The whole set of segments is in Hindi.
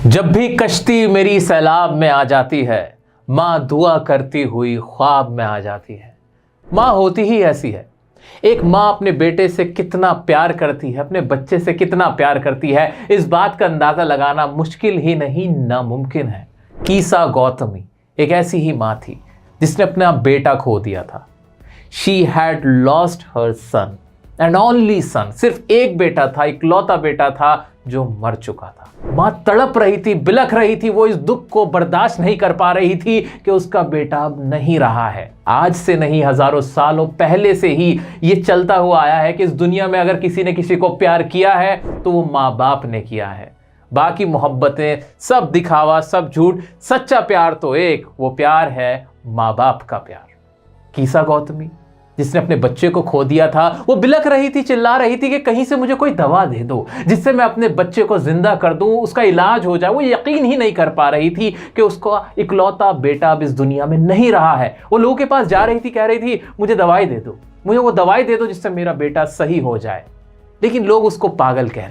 जब भी कश्ती मेरी सैलाब में आ जाती है, माँ दुआ करती हुई ख्वाब में आ जाती है। माँ होती ही ऐसी है। एक माँ अपने बेटे से कितना प्यार करती है, अपने बच्चे से कितना प्यार करती है, इस बात का अंदाजा लगाना मुश्किल ही नहीं नामुमकिन है। कीसा गौतमी एक ऐसी ही माँ थी जिसने अपना बेटा खो दिया था। She had lost her son and only son. सिर्फ एक बेटा था, इकलौता बेटा था जो मर चुका था। मां तड़प रही थी, बिलख रही थी। वो इस दुख को बर्दाश्त नहीं कर पा रही थी कि उसका बेटा अब नहीं रहा है। आज से नहीं, हजारों सालों पहले से ही ये चलता हुआ आया है कि इस दुनिया में अगर किसी ने किसी को प्यार किया है तो वो माँ बाप ने किया है। बाकी मोहब्बतें सब दिखावा, सब झूठ। सच्चा प्यार तो एक, वो प्यार है माँ बाप का प्यार। कीसा गौतमी जिसने अपने बच्चे को खो दिया था, वो बिलख रही थी, चिल्ला रही थी कि कहीं से मुझे कोई दवा दे दो जिससे मैं अपने बच्चे को जिंदा कर दूं, उसका इलाज हो जाए। वो यकीन ही नहीं कर पा रही थी कि उसका इकलौता बेटा अब इस दुनिया में नहीं रहा है। वो लोगों के पास जा रही थी, कह रही थी मुझे दवाई दे दो, मुझे वो दवाई दे दो जिससे मेरा बेटा सही हो जाए। लेकिन लोग उसको पागल कह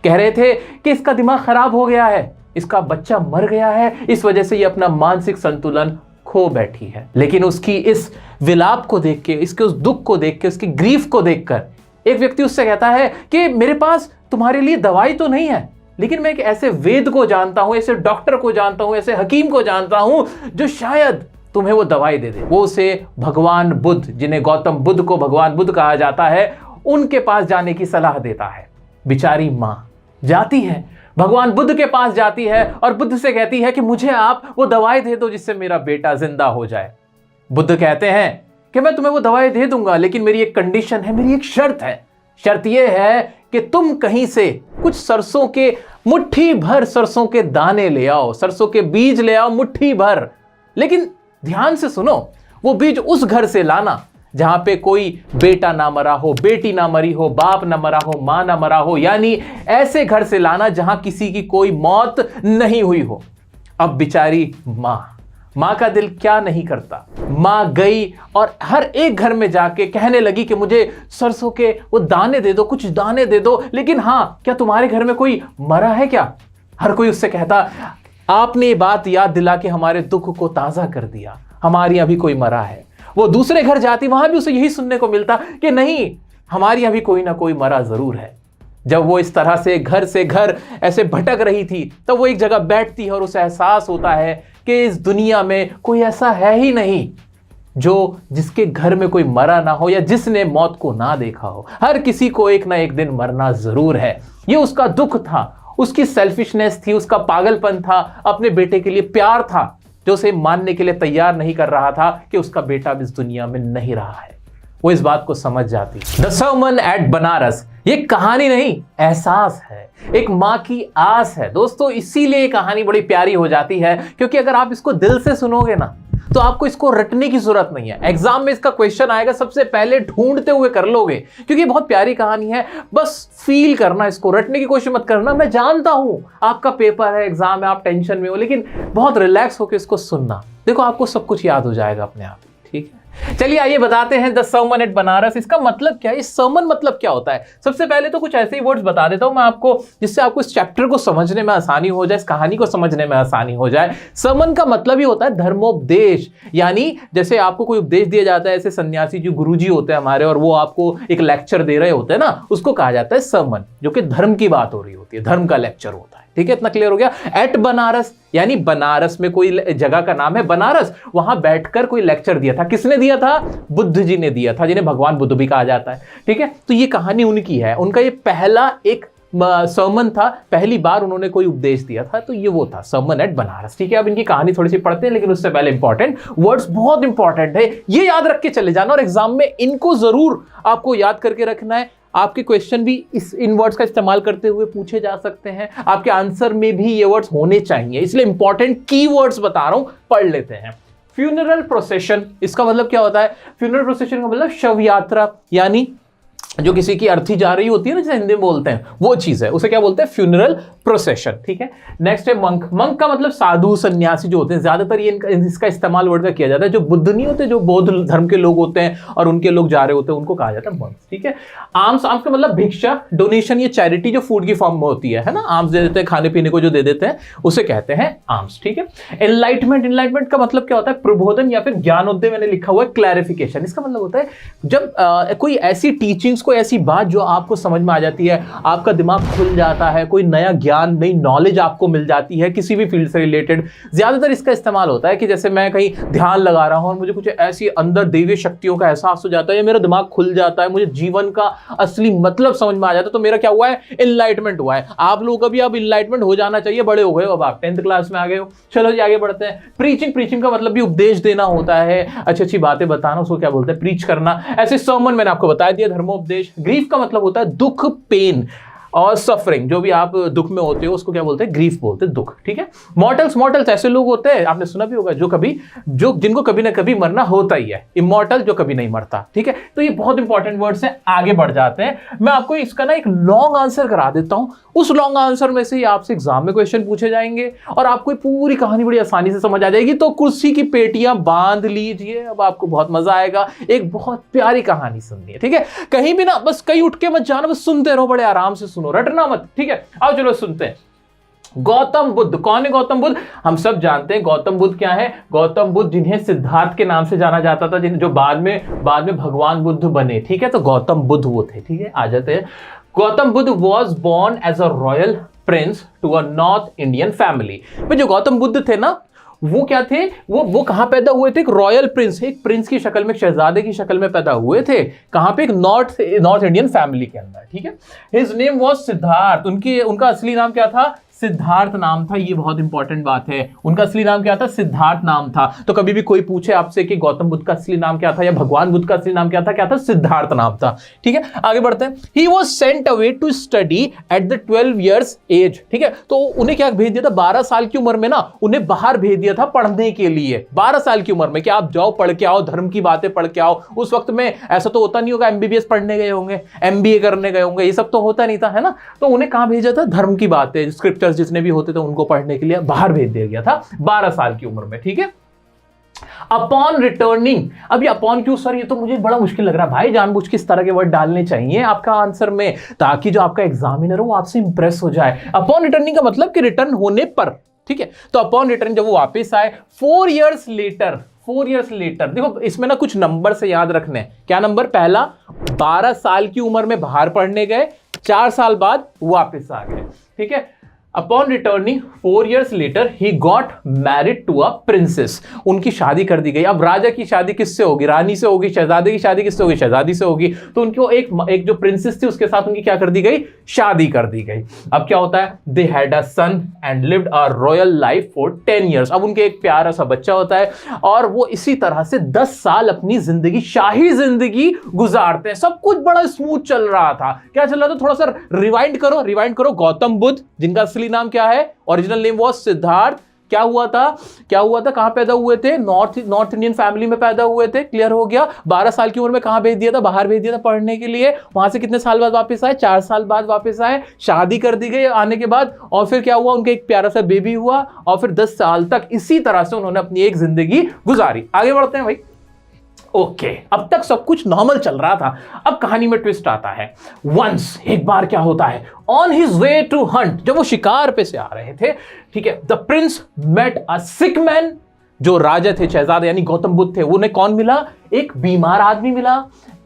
रहे थे कि इसका दिमाग खराब हो गया है, इसका बच्चा मर गया है, इस वजह से ये अपना मानसिक संतुलन खो बैठी है। लेकिन उसकी इस विलाप को देख के, इसके उस दुख को देख के, उसकी ग्रीफ को देखकर एक व्यक्ति उससे कहता है कि मेरे पास तुम्हारे लिए दवाई तो नहीं है, लेकिन मैं एक ऐसे वेद को जानता हूं, ऐसे डॉक्टर को जानता हूं, ऐसे हकीम को जानता हूं जो शायद तुम्हें वो दवाई दे दे। वो उसे भगवान बुद्ध, जिन्हें गौतम बुद्ध को भगवान बुद्ध कहा जाता है, उनके पास जाने की सलाह देता है। बेचारी मां जाती है, भगवान बुद्ध के पास जाती है और बुद्ध से कहती है कि मुझे आप वो दवाई दे दो जिससे मेरा बेटा जिंदा हो जाए। बुद्ध कहते हैं कि मैं तुम्हें वो दवाई दे दूंगा, लेकिन मेरी एक कंडीशन है, मेरी एक शर्त है। शर्त यह है कि तुम कहीं से कुछ सरसों के, मुट्ठी भर सरसों के दाने ले आओ, सरसों के बीज ले आओ मुट्ठी भर। लेकिन ध्यान से सुनो, वो बीज उस घर से लाना जहां पे कोई बेटा ना मरा हो, बेटी ना मरी हो, बाप ना मरा हो, मां ना मरा हो। यानी ऐसे घर से लाना जहां किसी की कोई मौत नहीं हुई हो। अब बेचारी मां का दिल क्या नहीं करता। मां गई और हर एक घर में जाके कहने लगी कि मुझे सरसों के वो दाने दे दो, कुछ दाने दे दो, लेकिन हां, क्या तुम्हारे घर में कोई मरा है क्या? हर कोई उससे कहता, आपने ये बात याद दिला के हमारे दुख को ताजा कर दिया, हमारे यहां भी कोई मरा है। वो दूसरे घर जाती, वहां भी उसे यही सुनने को मिलता कि नहीं, हमारी यहां भी कोई ना कोई मरा जरूर है। जब वो इस तरह से घर ऐसे भटक रही थी, तब वो एक जगह बैठती है और उसे एहसास होता है कि इस दुनिया में कोई ऐसा है ही नहीं जिसके घर में कोई मरा ना हो या जिसने मौत को ना देखा हो। हर किसी को एक ना एक दिन मरना जरूर है। ये उसका दुख था, उसकी सेल्फिशनेस थी, उसका पागलपन था, अपने बेटे के लिए प्यार था जो उसे मानने के लिए तैयार नहीं कर रहा था कि उसका बेटा अब इस दुनिया में नहीं रहा है। वो इस बात को समझ जाती। द सर्मन एट बनारस ये कहानी नहीं, एहसास है, एक माँ की आस है। दोस्तों, इसीलिए ये कहानी बड़ी प्यारी हो जाती है, क्योंकि अगर आप इसको दिल से सुनोगे ना तो आपको इसको रटने की जरूरत नहीं है। एग्जाम में इसका क्वेश्चन आएगा, सबसे पहले ढूंढते हुए कर लोगे, क्योंकि बहुत प्यारी कहानी है। बस फील करना, इसको रटने की कोशिश मत करना। मैं जानता हूं आपका पेपर है, एग्जाम है, आप टेंशन में हो, लेकिन बहुत रिलैक्स होकर इसको सुनना। देखो, आपको सब कुछ याद हो जाएगा अपने आप। ठीक है, चलिए आइए बताते हैं द सर्मन एट बनारस। इसका मतलब क्या है, इस सर्मन मतलब क्या होता है? सबसे पहले तो कुछ ऐसे ही वर्ड्स बता देता हूं मैं आपको, जिससे आपको इस चैप्टर को समझने में आसानी हो जाए, इस कहानी को समझने में आसानी हो जाए। सर्मन का मतलब ही होता है धर्मोपदेश। यानी जैसे आपको कोई उपदेश दिया जाता है, ऐसे सन्यासी जो गुरुजी होते हैं हमारे, और वो आपको एक लेक्चर दे रहे होते हैं ना, उसको कहा जाता है सर्मन, जो कि धर्म की बात हो रही होती है, धर्म का लेक्चर होता है। ठीक है, इतना क्लियर हो गया। एट बनारस यानी बनारस में कोई जगह का नाम है बनारस, वहां बैठकर कोई लेक्चर दिया था। किसने दिया था? बुद्ध जी ने दिया था, जिन्हें भगवान बुद्ध भी कहा जाता है। ठीक है, तो ये कहानी उनकी है, उनका ये पहला एक सर्मन था, पहली बार उन्होंने कोई उपदेश दिया था, तो ये वो था सर्मन एट बनारस। ठीक है, अब इनकी कहानी थोड़ी सी पढ़ते हैं, लेकिन उससे पहले इंपॉर्टेंट वर्ड्स, बहुत इंपॉर्टेंट है, ये याद रख के चले जाना और एग्जाम में इनको जरूर आपको याद करके रखना है। आपके क्वेश्चन भी इन वर्ड्स का इस्तेमाल करते हुए पूछे जा सकते हैं, आपके आंसर में भी ये वर्ड्स होने चाहिए, इसलिए इंपॉर्टेंट की वर्ड्स बता रहा हूं, पढ़ लेते हैं। फ्यूनरल प्रोसेशन, इसका मतलब क्या होता है? फ्यूनरल प्रोसेशन का मतलब शव यात्रा, यानी जो किसी की अर्थी जा रही होती है ना, जैसे हिंदी में बोलते हैं, वो चीज है, उसे क्या बोलते हैं, फ्यूनरल प्रोसेशन। ठीक है। नेक्स्ट है मंक। मंक का मतलब साधु सन्यासी जो होते हैं, ज्यादातर ये इसका इस्तेमाल वर्ड का किया जाता है। जो बुद्ध नहीं होते, जो बौद्ध धर्म के लोग होते हैं और उनके लोग जा रहे होते हैं, उनको कहा जाता है मंक। ठीक है। आर्म्स। आर्म्स का मतलब भिक्षा, डोनेशन, ये चैरिटी जो फूड की फॉर्म में होती है ना, आर्म्स दे देते हैं खाने पीने को, जो दे देते हैं उसे कहते हैं आर्म्स। ठीक है। एनलाइटमेंट। एनलाइटमेंट का मतलब क्या होता है, प्रबोधन या फिर ज्ञानोदय। मैंने लिखा हुआ है क्लैरिफिकेशन। इसका मतलब होता है जब कोई ऐसी टीचिंग्स, कोई ऐसी बात जो आपको समझ में आ जाती है, आपका दिमाग खुल जाता है, कोई नया ज्ञान, नई नॉलेज आपको मिल जाती है किसी भी फील्ड से रिलेटेड। ज्यादातर इसका इस्तेमाल होता है कि जैसे मैं कहीं ध्यान लगा रहा हूं और मुझे कुछ ऐसी अंदर दैवीय शक्तियों का एहसास हो जाता है, मेरा दिमाग खुल जाता है, मुझे जीवन का असली मतलब समझ में आ जाता है, तो मेरा क्या हुआ है, एनलाइटमेंट हुआ है। आप लोगों का भी अब एनलाइटमेंट हो जाना चाहिए, बड़े हो गए हो अब, आप 10th क्लास में आ गए हो। चलो जी आगे बढ़ते हैं। प्रीचिंग। प्रीचिंग का मतलब भी उपदेश देना होता है, अच्छी अच्छी बातें बताना, उसको क्या बोलते हैं, प्रीच करना। ऐसे सर्मन मैंने आपको बता दिया, धर्मोपदेश। ग्रीफ का मतलब होता है दुख, पेन और सफरिंग। जो भी आप दुख में होते हो उसको क्या बोलते हैं, ग्रीफ बोलते हैं, दुख। ठीक है। मॉर्टल्स। मॉर्टल्स ऐसे लोग होते हैं, आपने सुना भी होगा, जो जिनको कभी ना कभी मरना होता ही है। इमॉर्टल, जो कभी नहीं मरता। ठीक है। तो ये बहुत इंपॉर्टेंट वर्ड्स हैं। आगे बढ़ जाते हैं। मैं आपको इसका ना एक लॉन्ग आंसर करा देता हूं, उस लॉन्ग आंसर में से ही आपसे एग्जाम में क्वेश्चन पूछे जाएंगे और आपको पूरी कहानी बड़ी आसानी से समझ आ जाएगी। तो कुर्सी की पेटियां बांध लीजिए, अब आपको बहुत मजा आएगा। एक बहुत प्यारी कहानी सुननी है। ठीक है। कहीं भी ना बस कहीं उठ के मत जाना, बस सुनते रहो, बड़े आराम से सुनो, रटना मत। ठीक है। आओ चलो सुनते हैं। गौतम बुद्ध। कौन है गौतम बुद्ध? हम सब जानते हैं गौतम बुद्ध क्या है। गौतम बुद्ध जिन्हें सिद्धार्थ के नाम से जाना जाता था, जो बाद में भगवान बुद्ध बने। ठीक है। तो गौतम बुद्ध वो थे। ठीक है। आ जाते हैं। Gautam Buddha was born as a royal prince to a north Indian family. जो गौतम बुद्ध थे ना, वो क्या थे, वो कहां पैदा हुए थे, एक रॉयल प्रिंस, एक प्रिंस की शक्ल में, एक शहजादे की शक्ल में पैदा हुए थे। कहां पे, एक नॉर्थ इंडियन फैमिली के अंदर। ठीक है। His name was Siddharth. उनका असली नाम क्या था, सिद्धार्थ नाम था। ये बहुत इंपॉर्टेंट बात है, उनका असली नाम क्या था, सिद्धार्थ नाम था। तो कभी भी कोई पूछे आपसे कि गौतम बुद्ध का असली नाम क्या था या भगवान बुद्ध का असली नाम क्या था, सिद्धार्थ नाम था। ठीक है। आगे बढ़ते हैं। He was sent away to study at the 12 years age. ठीक है। तो उन्हें क्या भेज दिया था, 12 साल की उम्र में ना उन्हें बाहर भेज दिया था पढ़ने के लिए। 12 साल की उम्र में कि आप जाओ, पढ़ के आओ, धर्म की बातें पढ़ के आओ। उस वक्त में ऐसा तो होता नहीं होगा MBBS पढ़ने गए होंगे, MBA करने गए होंगे, ये सब तो होता नहीं था, है ना। तो उन्हें कहां भेजा था, धर्म की बातें, स्क्रिप्चर जितने भी होते थे उनको पढ़ने के लिए बाहर भेज दिया गया था 12 साल की उम्र में। ठीक है। Upon returning. अभी अपॉन क्यों सर, ये तो मुझे बड़ा मुश्किल लग रहा है भाई, जानबूझ के इस तरह के वर्ड डालने चाहिए आपका आंसर में, ताकि जो आपका एग्जामिनर हो वो आपसे इंप्रेस हो जाए। अपॉन रिटर्निंग का मतलब कि रिटर्न होने पर। ठीक है। तो अपॉन रिटर्न, जब वो वापस आए, 4 years later, 4 years later, देखो इसमें ना कुछ नंबर से याद रखने। क्या नंबर? पहला 12 साल की उम्र में बाहर पढ़ने गए, 4 साल बाद वापस आ गए। ठीक है। Upon returning 4 years later, he got married to a princess. उनकी शादी कर दी गई। अब राजा की शादी किससे होगी, रानी से होगी। शहजादे की शादी किससे होगी, शहजादी से होगी। तो उनको एक जो प्रिंसेस थी उसके साथ उनकी क्या कर दी गई, शादी कर दी गई। अब क्या होता है, they had a son and lived a royal life for 10 years. अब उनके एक प्यारा सा बच्चा होता है और वो इसी तरह से 10 साल अपनी जिंदगी, शाही जिंदगी गुजारते हैं। सब कुछ बड़ा स्मूथ चल रहा था। क्या चल रहा था, थोड़ा सा रिवाइंड करो। गौतम बुद्ध, जिनका असली नाम क्या है, ओरिजिनल नेम वाज सिद्धार्थ। क्या हुआ था, कहां पैदा हुए थे, नॉर्थ इंडियन फैमिली में पैदा हुए थे। क्लियर हो गया। 12 साल की उम्र में कहां भेज दिया था, बाहर भेज दिया था पढ़ने के लिए। वहां से कितने साल बाद वापस आए, 4 साल बाद वापस आए। शादी कर दी गई आने के बाद, और फिर क्या हुआ, उनके एक प्यारा सा बेबी हुआ, और फिर 10 साल तक इसी तरह से उन्होंने अपनी एक जिंदगी गुजारी। आगे बढ़ते हैं भाई। ओके, अब तक सब कुछ नॉर्मल चल रहा था। अब कहानी में ट्विस्ट आता है। वंस, एक बार क्या होता है, on his way to hunt, जब वो शिकार पे से आ रहे थे, ठीक है, the prince met a sick man. जो राजा थे, शहजादे यानी गौतम बुद्ध थे, उन्हें कौन मिला, एक बीमार आदमी मिला।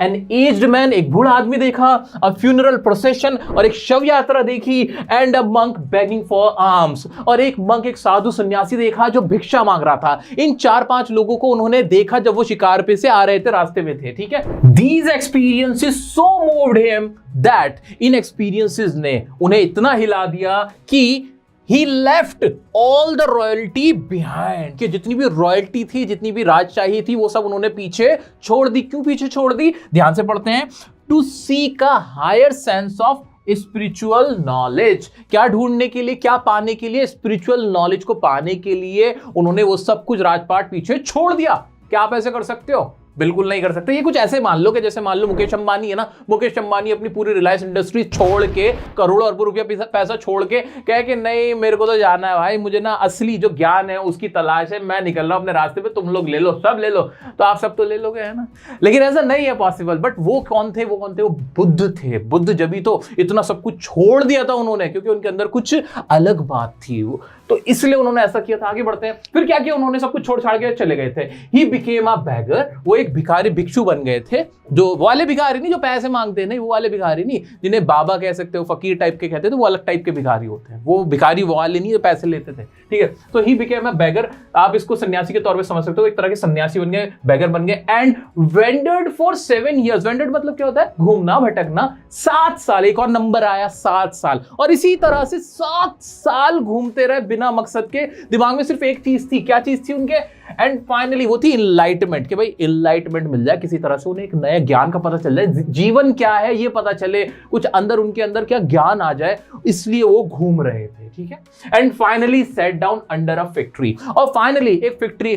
एन एज्ड मैन, एक बूढ़ा आदमी देखा। अ फ्यूनरल प्रोसेशन, और एक शव यात्रा देखी। And a monk begging for arms, और एक मंक, एक साधु सन्यासी देखा जो भिक्षा मांग रहा था। इन 4-5 लोगों को उन्होंने देखा जब वो शिकार पे से आ रहे थे, रास्ते में थे। ठीक है। These experiences so moved him that, in experiences ने उन्हें इतना हिला दिया कि He left all the royalty behind, कि जितनी भी रॉयल्टी थी, जितनी भी राजशाही थी, वो सब उन्होंने पीछे छोड़ दी। क्यों पीछे छोड़ दी, ध्यान से पढ़ते हैं। To seek a higher sense of spiritual knowledge, क्या ढूंढने के लिए, क्या पाने के लिए, स्पिरिचुअल नॉलेज को पाने के लिए उन्होंने वो सब कुछ राजपाट पीछे छोड़ दिया। क्या आप ऐसे कर सकते हो, बिल्कुल नहीं कर सकते। ये कुछ ऐसे मान लो कि जैसे मान लो मुकेश अंबानी है ना, मुकेश अंबानी अपनी पूरी रिलायंस इंडस्ट्री छोड़ के, करोड़ों अरबों रुपया पैसा छोड़ के कहे कि नहीं मेरे को तो जाना है भाई, मुझे ना असली जो ज्ञान है उसकी तलाश है, मैं निकल रहा हूं अपने रास्ते पे, तुम लोग ले लो, सब ले लो। तो आप सब तो ले लोगे, है ना। लेकिन ऐसा नहीं है पॉसिबल। बट वो कौन थे? वो बुद्ध थे। बुद्ध जब ही तो इतना सब कुछ छोड़ दिया था उन्होंने, क्योंकि उनके अंदर कुछ अलग बात थी वो, तो इसलिए उन्होंने ऐसा किया था। आगे बढ़ते हैं। फिर क्या किया उन्होंने? सब कुछ छोड़ छाड़ के चले गए थे। ही बिकेम अ बैगर, वो एक भिखारी भिक्षु बन गए थे। जो वाले भिखारी नहीं जो पैसे मांगते हैं, नहीं वो वाले भिखारी नहीं, जिन्हें बाबा कह सकते हो, फकीर टाइप के कहते थे, वो अलग टाइप के भिखारी होते हैं। वो भिखारी वो वाले नहीं जो पैसे लेते थे, ठीक है। तो ही बिकेम अ बैगर, आप इसको सन्यासी के तौर पे समझ सकते हो, एक तरह के सन्यासी बन गए, बैगर बन गए। And wondered for 7 years। Wondered मतलब क्या होता है? घूमना, भटकना। 7 साल, एक और नंबर आया 7 साल। और इसी तरह से 7 साल घूमते रहे बिना मकसद के। दिमाग में सिर्फ एक चीज थी। क्या चीज थी उनके? एंड फाइनली वो थी इनलाइटमेंट, कि भाई इनलाइटमेंट मिल जाए, किसी तरह से उन्हें एक नया ज्ञान का पता चल जाए, जीवन क्या है ये पता चले, कुछ अंदर उनके अंदर क्या ज्ञान आ जाए, इसलिए वो घूम रहे थे, ठीक है। And finally set down under a fig tree, और फाइनली एक फिग ट्री,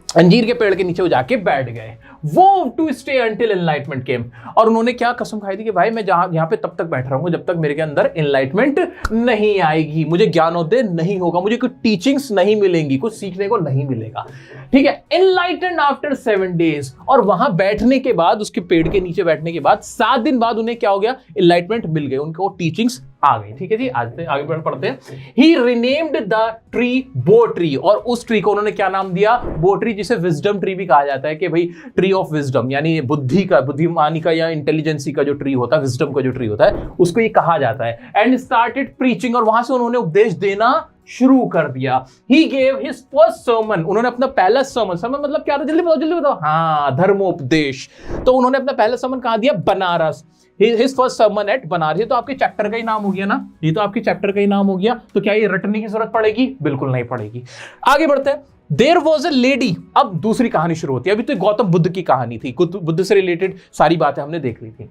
अंजीर के पेड़ के नीचे वो जाके बैठ गए, वो टू स्टे अंटिल एनलाइटमेंट केम। और उन्होंने क्या कसम खाई थी कि भाई मैं यहाँ पे तब तक बैठ रहूंगा जब तक मेरे के अंदर एनलाइटमेंट नहीं आएगी, मुझे ज्ञानोदय नहीं होगा, मुझे कुछ टीचिंग्स नहीं मिलेंगी, कुछ सीखने को नहीं मिलेगा, ठीक है। एनलाइटेंड आफ्टर 7 days, और वहां बैठने के बाद, उसके पेड़ के नीचे बैठने के बाद 7 दिन बाद उन्हें क्या हो गया? एनलाइटमेंट मिल गए, उनको टीचिंग्स आ गई, ठीक है जी। आज आगे पढ़ते हैं। ही रिनेम्ड द ट्री बो ट्री, और उस ट्री को उन्होंने क्या नाम दिया? बो ट्री, जिसे विजडम ट्री भी कहा जाता है, कि भाई ट्री ऑफ विजडम, यानी बुद्धि का, बुद्धिमानी का या इंटेलिजेंसी का जो ट्री होता है, विजडम का जो ट्री होता है, उसको ये कहा जाता है। एंड स्टार्टेड प्रीचिंग, और वहां से उन्होंने उपदेश देना शुरू कर दिया। He gave his first sermon, उन्होंने अपना पहला सर्मन मतलब क्या था? जल्दी बताओ। हाँ, धर्मोपदेश। तो उन्होंने अपना पहला सर्मन कहाँ दिया? Banaras. His first sermon at Banaras. ये तो आपके चैप्टर का ही नाम हो गया ना, ये तो आपके चैप्टर का ही नाम हो गया। तो क्या ये रटने की जरूरत पड़ेगी? बिल्कुल नहीं पड़ेगी। आगे बढ़ते हैं। There was a lady, अब दूसरी कहानी शुरू होती है। अभी तो गौतम बुद्ध की कहानी थी, बुद्ध से रिलेटेड सारी बातें हमने देख ली थी।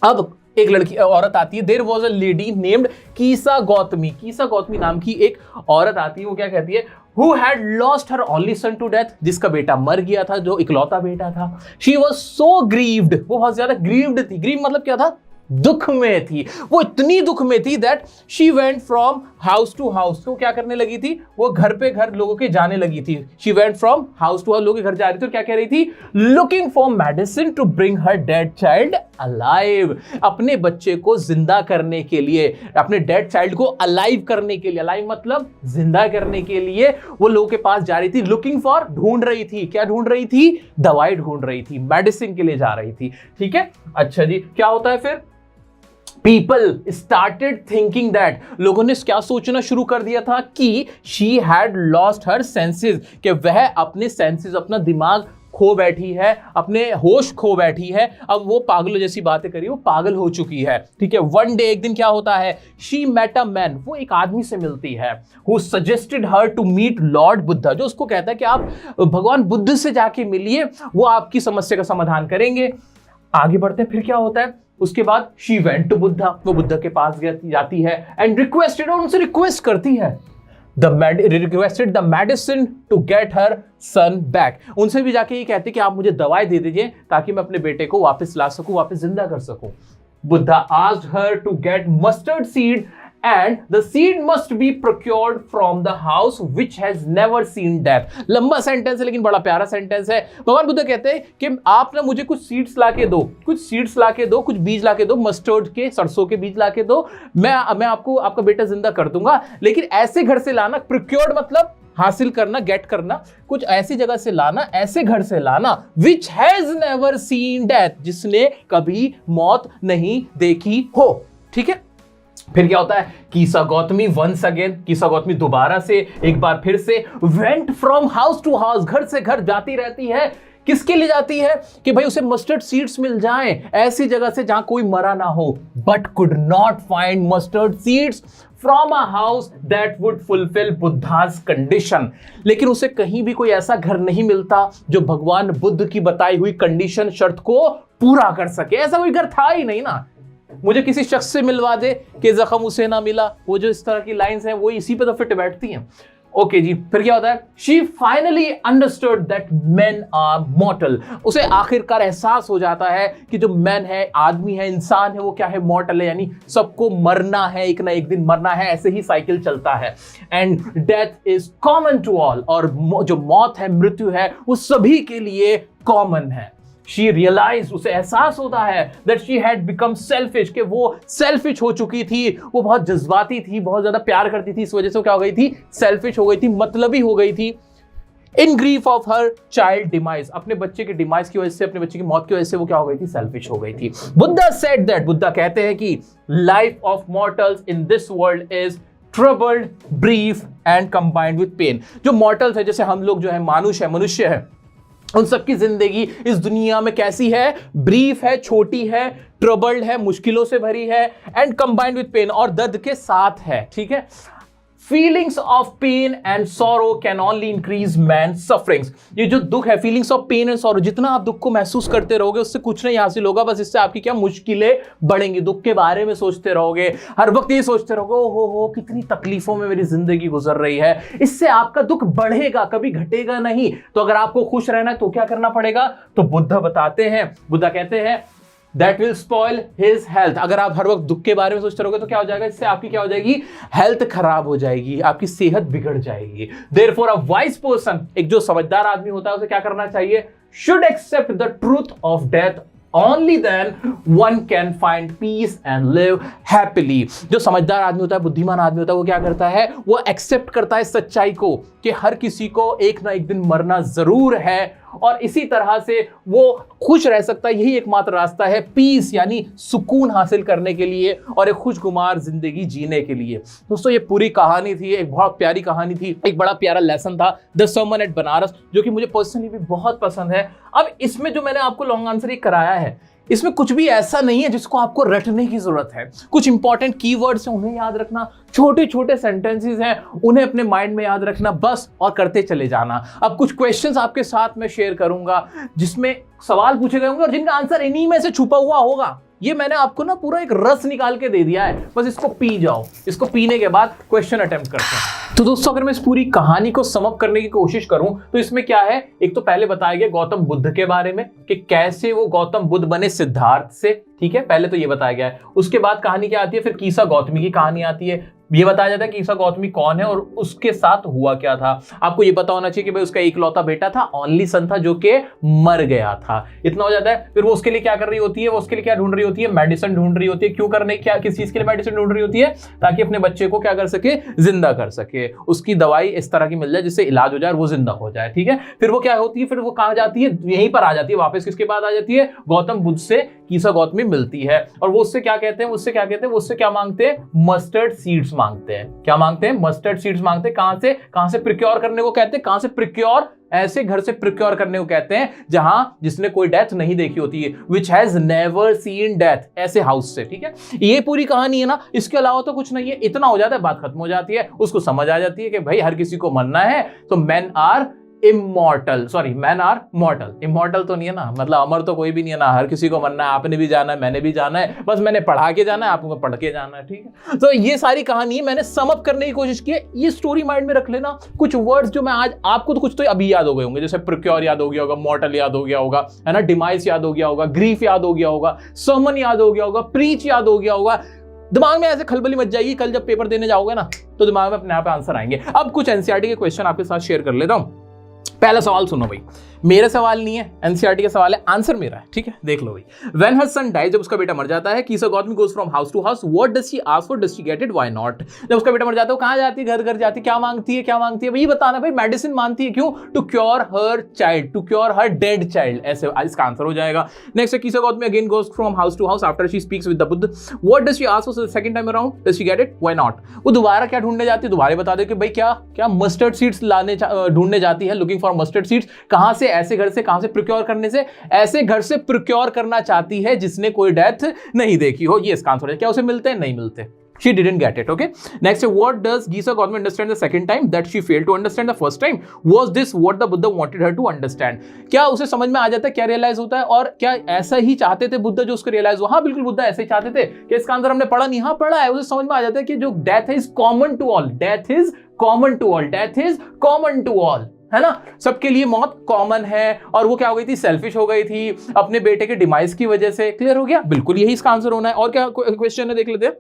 अब एक लड़की औरत आती है। There was a lady named Kisa Gotami. Kisa Gotami नाम की एक औरत आती है। वो क्या कहती है? Who had lost her only son to death, जिसका बेटा मर गया था, जो इकलौता बेटा था। She was so grieved, वो बहुत ज्यादा grieved थी। grieved मतलब क्या था? दुख में थी। वो इतनी दुख में थी that she went from house to house. तो क्या करने लगी थी? वो घर पे घर लोगों के जाने लगी थी। She went from house to house, लोगों के घर जा रही थी। और क्या कह रही थी? Looking for medicine to bring her dead child alive, अपने बच्चे को जिंदा करने के लिए, अपने डेड चाइल्ड को अलाइव करने के लिए, अलाइव मतलब जिंदा करने के लिए वो लोगों के पास जा रही थी। लुकिंग फॉर, ढूंढ रही थी। क्या ढूंढ रही थी? दवाई ढूंढ रही थी, मेडिसिन के लिए जा रही थी, ठीक है। अच्छा जी, क्या होता है फिर? People started thinking that, लोगों ने क्या सोचना शुरू कर दिया था? कि she had lost her senses, कि वह अपने senses, अपना दिमाग खो बैठी है, अपने होश खो बैठी है। अब वो पागलों जैसी बातें करी, वो पागल हो चुकी है, ठीक है। वन डे, एक दिन क्या होता है? शी मेट अ मैन, वो एक आदमी से मिलती है। Who suggested her to meet Lord Buddha, जो उसको कहता है कि आप भगवान बुद्ध से जाके मिलिए, वो आपकी समस्या का समाधान करेंगे। आगे बढ़ते हैं। फिर क्या होता है उसके बाद? शी वेंट टू बुद्धा, वो बुद्धा के पास जाती है। एंड रिक्वेस्टेड, और उनसे रिक्वेस्ट करती है, requested the medicine to get her son back. उनसे भी जाके ये कहते कि आप मुझे दवाई दे दीजिए ताकि मैं अपने बेटे को वापस ला सकूं, वापस जिंदा कर सकूं। Buddha asked her to get mustard seed and the seed must be procured from the house which has never seen death। लंबा सेंटेंस है लेकिन बड़ा प्यारा सेंटेंस है। भगवान बुद्ध कहते हैं कि आप ना मुझे कुछ सीड्स लाके दो, कुछ सीड्स लाके दो, कुछ बीज लाके दो, मस्टर्ड के, सरसों के बीज लाके दो, मैं आपको आपका बेटा जिंदा कर दूंगा, लेकिन ऐसे घर से लाना। प्रोक्योर्ड मतलब हासिल करना, गेट करना, कुछ ऐसी जगह से लाना, ऐसे घर से लाना, which has never seen death, जिसने कभी मौत नहीं देखी हो, ठीक है। फिर क्या होता है? कीसा गौतमी वंस अगेन, कीसा गौतमी दोबारा से, एक बार फिर से, went from house to house, घर से घर जाती रहती है। किसके लिए जाती है? कि भाई उसे मस्टर्ड सीड्स मिल जाएं, ऐसी जगह से जहां कोई मरा ना हो। But could not find mustard seeds from a house that would fulfil Buddhas condition. लेकिन उसे कहीं भी कोई ऐसा घर नहीं मिलता जो भगवान बुद्ध की बताई हुई कंडीशन, शर्त को पूरा कर सके। ऐसा कोई घर था ही नहीं ना। मुझे किसी शख्स से मिलवा दे कि जख्म उसे ना मिला, वो जो इस तरह की लाइंस हैं वो इसी पे तो फिट बैठती हैं। ओके जी, फिर क्या होता है? She finally understood that men are mortal. उसे आखिरकार एहसास हो जाता है कि जो मैन है, आदमी है, इंसान है, वो क्या है? मॉर्टल है, यानी सबको मरना है, एक ना एक दिन मरना है, ऐसे ही साइकिल चलता है। And death is common to all, और जो मौत है, मृत्यु है, वो सभी के लिए कॉमन है। She realized, उसे एहसास होता है that she had become selfish, कि वो selfish हो चुकी थी, वो बहुत जज्बाती थी, बहुत ज्यादा प्यार करती थी, इस वजह से वो क्या हो गई थी? selfish हो गई थी, मतलबी हो गई थी। In grief of her child demise, अपने बच्चे के डिमाइस की वजह से, अपने बच्चे की मौत की वजह से वो क्या हो गई थी? selfish हो गई थी। बुद्धा said that, बुद्धा कहते हैं कि life of mortals in this world is troubled, brief and combined with pain। जो mortals है, जैसे हम लोग जो है, मानुष है, मनुष्य है, उन सबकी जिंदगी इस दुनिया में कैसी है? ब्रीफ है, छोटी है, ट्रबल्ड है, मुश्किलों से भरी है, एंड कंबाइंड विद पेन, और दर्द के साथ है। ठीक है, feelings of pain and sorrow can only increase man sufferings. ये जो दुख है, feelings of pain and sorrow, जितना आप दुख को महसूस करते रहोगे उससे कुछ नहीं हासिल होगा, बस इससे आपकी क्या मुश्किलें बढ़ेंगी। दुख के बारे में सोचते रहोगे, हर वक्त ये सोचते रहोगे, ओ हो कितनी तकलीफों में मेरी जिंदगी गुजर रही है, इससे आपका दुख बढ़ेगा, कभी घटेगा नहीं। तो अगर आपको खुश रहना है तो क्या करना पड़ेगा? तो बुद्धा बताते हैं, बुद्धा कहते हैं That will spoil his health। अगर आप हर वक्त दुख के बारे में सोचते रहोगे तो क्या हो जाएगा? इससे आपकी क्या हो जाएगी? हेल्थ खराब हो जाएगी, आपकी सेहत बिगड़ जाएगी। Therefore, a wise person, एक जो समझदार आदमी होता है, उसे क्या करना चाहिए? Should accept the truth of death, only then one can find peace and live happily। जो समझदार आदमी होता है, बुद्धिमान आदमी होता है, वो क्या करता है? वो एक्सेप्ट करता है सच्चाई को, कि हर किसी को एक ना एक दिन मरना जरूर है, और इसी तरह से वो खुश रह सकता है। यही एकमात्र रास्ता है पीस, यानी सुकून हासिल करने के लिए और एक खुशगुमार जिंदगी जीने के लिए। दोस्तों, ये पूरी कहानी थी, एक बहुत प्यारी कहानी थी, एक बड़ा प्यारा लेसन था, द सर्मन एट बनारस, जो कि मुझे पर्सनली भी बहुत पसंद है। अब इसमें जो मैंने आपको लॉन्ग आंसर ये कराया है, इसमें कुछ भी ऐसा नहीं है जिसको आपको रटने की जरूरत है। कुछ इंपॉर्टेंट कीवर्ड्स हैं, उन्हें याद रखना, छोटे छोटे सेंटेंसेस हैं, उन्हें अपने माइंड में याद रखना बस, और करते चले जाना। अब कुछ क्वेश्चंस आपके साथ मैं शेयर करूंगा जिसमें सवाल पूछे गए होंगे और जिनका आंसर इन्हीं में से छुपा हुआ होगा। ये मैंने आपको ना पूरा एक रस निकाल के दे दिया है, बस इसको पी जाओ। इसको पीने के बाद क्वेश्चन अटेम्प्ट करते हैं। तो दोस्तों, अगर मैं इस पूरी कहानी को सम अप करने की कोशिश करूं तो इसमें क्या है? एक तो पहले बताया गया गौतम बुद्ध के बारे में, कि कैसे वो गौतम बुद्ध बने सिद्धार्थ से। ठीक है, पहले तो ये बताया गया है। उसके बाद कहानी क्या आती है? फिर कीसा गौतमी की कहानी आती है। ये बताया जाता है कि कीसा गौतमी कौन है और उसके साथ हुआ क्या था। आपको ये पता होना चाहिए कि भाई उसका इकलौता बेटा था, ओनली सन था, जो कि मर गया था। इतना हो जाता है। फिर वो उसके लिए क्या कर रही होती है? वो उसके लिए क्या ढूंढ रही होती है? मेडिसिन ढूंढ रही होती है। क्यों करने, क्या, किस चीज के लिए मेडिसिन ढूंढ रही होती है? ताकि अपने बच्चे को क्या कर सके? जिंदा कर सके। उसकी दवाई इस तरह की मिल जाए जिससे इलाज हो जाए और वो जिंदा हो जाए। ठीक है, फिर वो क्या होती है? फिर वो कहां जाती है? यहीं पर आ जाती है वापस। किसके बाद आ जाती है? गौतम बुद्ध से कीसा गौतमी मिलती है। और वो उससे क्या कहते हैं? उससे क्या कहते हैं? वो उससे क्या मांगते हैं? मस्टर्ड सीड्स मांगते हैं। क्या मांगते हैं? मस्टर्ड सीड्स मांगते हैं। कहां से प्रिक्योर करने को कहते हैं? कहां से प्रिक्योर? ऐसे घर से प्रिक्योर करने को कहते हैं जहां जिसने कोई डेथ नहीं देखी होती है, which has never seen death, ऐसे हाउस से। ठीक है, ये पूरी कहानी है ना, इसके अलावा तो कुछ नहीं है। इतना हो जाता है, बात खत्म हो जाती है। उसको समझ आ जाती है कि भाई हर किसी को मरना है, तो man are immortal, sorry man are mortal. Immortal तो नहीं है ना, मतलब अमर तो कोई भी नहीं है ना, हर किसी को मरना है। आपने भी जाना है, मैंने भी जाना है, बस मैंने पढ़ा के जाना है, आपको पढ़ के जाना है। ठीक है, तो ये सारी कहानी मैंने सम अप करने की कोशिश की है। ये स्टोरी माइंड में रख लेना। कुछ वर्ड्स जो मैं आज आपको, तो कुछ तो अभी याद हो गए होंगे, जैसे प्रिक्योर याद हो गया होगा, मॉर्टल याद हो गया होगा, है ना, डिमाइस याद हो गया होगा, ग्रीफ याद हो गया होगा, सर्मन याद हो गया होगा, प्रीच याद हो गया होगा। दिमाग में ऐसे खलबली मच जाएगी, कल जब पेपर देने जाओगे ना तो दिमाग में अपने आप आंसर आएंगे। अब कुछ एनसीईआरटी के क्वेश्चन आपके साथ शेयर कर लेता हूं। पहला सवाल सुनो भाई, मेरा सवाल नहीं है, एनसीईआरटी का सवाल है, आंसर मेरा है। ठीक है, देख लो भाई। व्हेन हर सन डाइज, जब उसका बेटा मर जाता है, Kisa Gotami goes from house to house, what does she ask for, does she get it, why not. जब उसका बेटा मर जाता है, वो कहां जाती है? घर घर जाती है। क्या मांगती है? क्या मांगती है भाई? बताना भाई। मेडिसिन मांगती है। क्यों? To cure her child, to cure her dead child, ऐसे इसका आंसर हो जाएगा। नेक्स्ट है, Kisa Gotami again goes from house to house after she speaks with the Buddha, what does she ask for the second time around, does she get it, why not. वो दोबारा क्या ढूंढने जाती है? दोबारा बता दे कि भाई क्या क्या मस्टर्ड सीड्स लाने ढूंढने जाती है, लुकिंग फॉर मस्टर्ड सीड्स। कहां से? ऐसे घर से। कहां से प्रिक्योर करने से? ऐसे घर से प्रिक्योर करना चाहती है जिसने कोई डेथ नहीं देखी हो। ये इसका आंसर है। क्या उसे मिलते हैं? नहीं मिलते। She didn't get it. Okay. Next, what does Geesa Gautami understand the second time that she failed to understand the first time? Was this what the Buddha wanted her to understand? क्या उसे समझ में आ जाता है, क्या रियलाइज होता है, और क्या ऐसा ही चाहते थे बुद्धा जो उसको रियलाइज हुआ? हाँ बिल्कुल, बुद्धा ऐसे ही चाहते थे। कि इसका आंसर हमने पढ़ा नहीं? हाँ पढ़ा है। उसे समझ में आ जाता है कि जो डेथ है is common to all, death is common to all, death is common to all, है ना, सबके लिए मौत कॉमन है। और वो क्या हो गई थी? सेल्फिश हो गई थी अपने बेटे के डिमाइस की वजह से। क्लियर हो गया? बिल्कुल यही इसका आंसर होना है। और क्या क्वेश्चन है देख लेते हैं।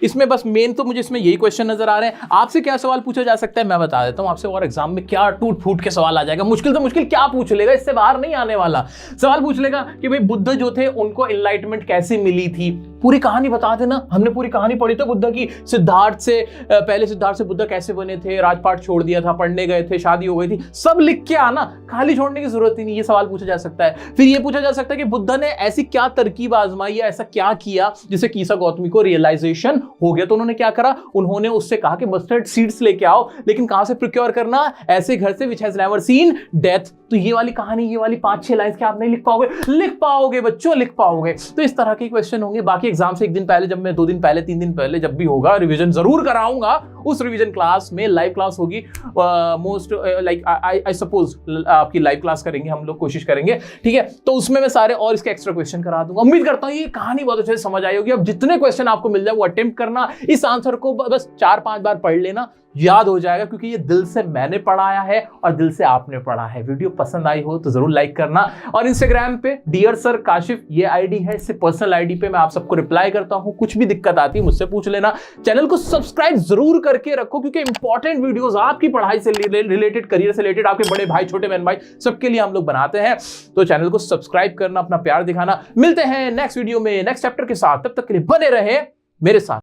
इसमें बस मेन तो मुझे इसमें यही क्वेश्चन नजर आ रहे हैं। आपसे क्या सवाल पूछा जा सकता है मैं बता देता हूं आपसे, और एग्जाम में क्या टूट फूट के सवाल आ जाएगा। मुश्किल तो मुश्किल क्या पूछ लेगा, इससे बाहर नहीं आने वाला। सवाल पूछ लेगा कि भाई बुद्ध जो थे उनको एनलाइटमेंट कैसे मिली थी, पूरी कहानी बता देना। हमने पूरी कहानी पढ़ी तो बुद्ध की, सिद्धार्थ से पहले सिद्धार्थ से बुद्ध कैसे बने थे, राजपाट छोड़ दिया था, पढ़ने गए थे, शादी हो गई थी, सब लिख के आना, खाली छोड़ने की जरूरत ही नहीं। ये सवाल पूछा जा सकता है। फिर ये पूछा जा सकता है कि बुद्ध ने ऐसी क्या तरकीब आजमाई या ऐसा क्या किया जिससे कीसा गौतमी को रियलाइजेशन हो गया। तो उन्होंने क्या करा? उन्होंने उससे कहा कि मस्टर्ड सीड्स लेके आओ, लेकिन कहां से प्रोक्योर करना? ऐसे घर से which has never seen death. तो ये वाली कहानी, ये वाली 5-6 लाइंस क्या आप नहीं लिख पाओगे? लिख पाओगे बच्चों, लिख पाओगे। तो इस तरह के क्वेश्चन होंगे। बाकी एग्जाम से एक दिन पहले, जब मैं 2 दिन पहले 3 दिन पहले जब भी होगा, रिवीजन जरूर कराऊंगा। उस रिवीजन क्लास में लाइव क्लास होगी, मोस्ट लाइक आई सपोज आपकी लाइव क्लास करेंगे हम लोग, कोशिश करेंगे, ठीक है। तो उसमें मैं सारे और इसके एक्स्ट्रा क्वेश्चन करा दूंगा। उम्मीद करता हूं ये कहानी बहुत अच्छे से समझ आई होगी। अब जितने क्वेश्चन आपको मिल जाए वो अटेम्प्ट करना, इस आंसर को बस 4-5 बार पढ़ लेना, याद हो जाएगा, क्योंकि ये दिल से मैंने पढ़ाया है और दिल से आपने पढ़ा है। वीडियो पसंद आई हो तो जरूर लाइक करना। और इंस्टाग्राम पे डियर सर काशिफ ये आईडी है, इससे पर्सनल आईडी पे मैं आप सबको रिप्लाई करता हूं। कुछ भी दिक्कत आती है मुझसे पूछ लेना। चैनल को सब्सक्राइब जरूर करके रखो, क्योंकि इंपॉर्टेंट वीडियोस आपकी पढ़ाई से रिलेटेड, करियर से रिलेटेड, आपके बड़े भाई, छोटे बहन भाई, सबके लिए हम लोग बनाते हैं। तो चैनल को सब्सक्राइब करना, अपना प्यार दिखाना। मिलते हैं नेक्स्ट वीडियो में नेक्स्ट चैप्टर के साथ, तब तक के लिए बने रहे मेरे साथ।